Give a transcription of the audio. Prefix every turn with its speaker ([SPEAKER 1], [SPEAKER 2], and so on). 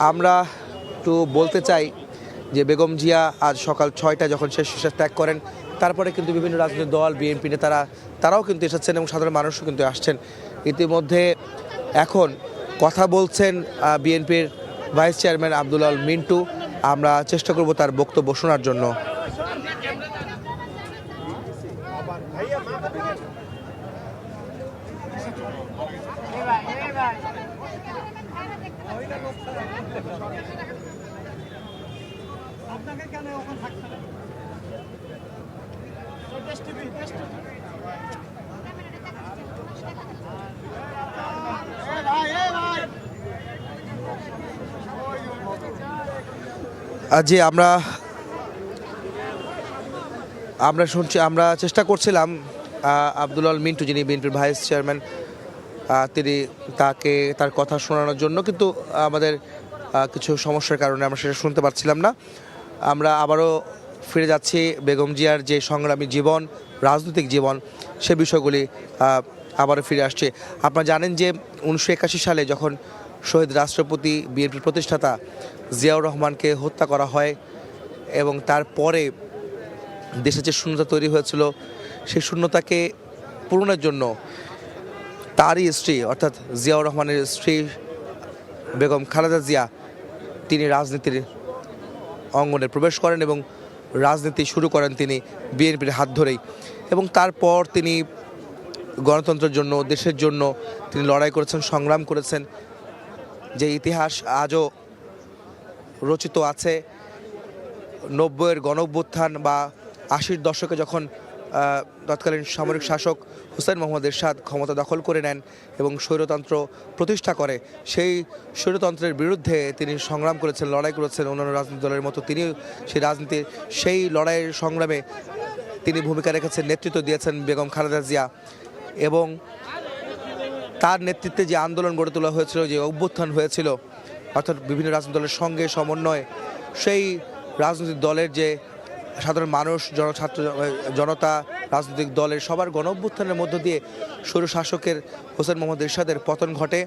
[SPEAKER 1] আমরা একটু বলতে চাই যে বেগম জিয়া আজ সকাল 6টায় যখন শেষ ত্যাগ করেন, তারপরে কিন্তু বিভিন্ন রাজনৈতিক দল বিএনপি তারাও কিন্তু এসেছেন এবং সাধারণ মানুষও কিন্তু আসছেন। ইতিমধ্যে এখন কথা বলছেন বিএনপির ভাইস চেয়ারম্যান আব্দুল আল মিন্টু। আমরা চেষ্টা করব তার বক্তব্য শোনার জন্য। জি, আমরা চেষ্টা করছিলাম আব্দুল আল মিন্টু, যিনি বিএনপির ভাইস চেয়ারম্যান, তার কথা শোনানোর জন্য, কিন্তু আমাদের কিছু সমস্যার কারণে আমরা সেটা শুনতে পারছিলাম না। আমরা আবারও ফিরে যাচ্ছি বেগম জিয়ার যে সংগ্রামী জীবন, রাজনৈতিক জীবন, সে বিষয়গুলি আবারও ফিরে আসছে। আপনারা জানেন যে 1981 সালে যখন শহীদ রাষ্ট্রপতি বিএনপির প্রতিষ্ঠাতা জিয়াউর রহমানকে হত্যা করা হয় এবং তারপরে দেশে যে শূন্যতা তৈরি হয়েছিল, সেই শূন্যতাকে পূরণের জন্য তারই স্ত্রী অর্থাৎ জিয়াউর রহমানের স্ত্রী বেগম খালেদা জিয়া তিনি রাজনীতির অঙ্গনে প্রবেশ করেন এবং রাজনীতি শুরু করেন তিনি বিএনপির হাত ধরেই। এবং তারপর তিনি গণতন্ত্রের জন্য, দেশের জন্য তিনি লড়াই করেছেন, সংগ্রাম করেছেন, যে ইতিহাস আজও রচিত আছে। 90-এর গণঅভ্যুত্থান বা 80-র দশকে যখন তৎকালীন সামরিক শাসক হুসেইন মোহাম্মদ এরশাদ ক্ষমতা দখল করে নেন এবং স্বৈরতন্ত্র প্রতিষ্ঠা করে, সেই স্বৈরতন্ত্রের বিরুদ্ধে তিনি সংগ্রাম করেছেন, লড়াই করেছেন। অন্যান্য রাজনৈতিক দলের মতো তিনি সেই লড়াইয়ের সংগ্রামে তিনি ভূমিকা রেখেছেন, নেতৃত্ব দিয়েছেন বেগম খালেদা জিয়া। এবং তার নেতৃত্বে যে আন্দোলন গড়ে তোলা হয়েছিল, যে অভ্যুত্থান হয়েছিল, অর্থাৎ বিভিন্ন রাজনৈতিক দলের সঙ্গে সমন্বয়ে, সেই রাজনৈতিক দলের যে সাধারণ মানুষ, জনতা, রাজনৈতিক দলের সবার গণ অভ্যুত্থানের মধ্য দিয়ে স্বৈর শাসকের হুসেইন মোহাম্মদ এরশাদের পতন ঘটে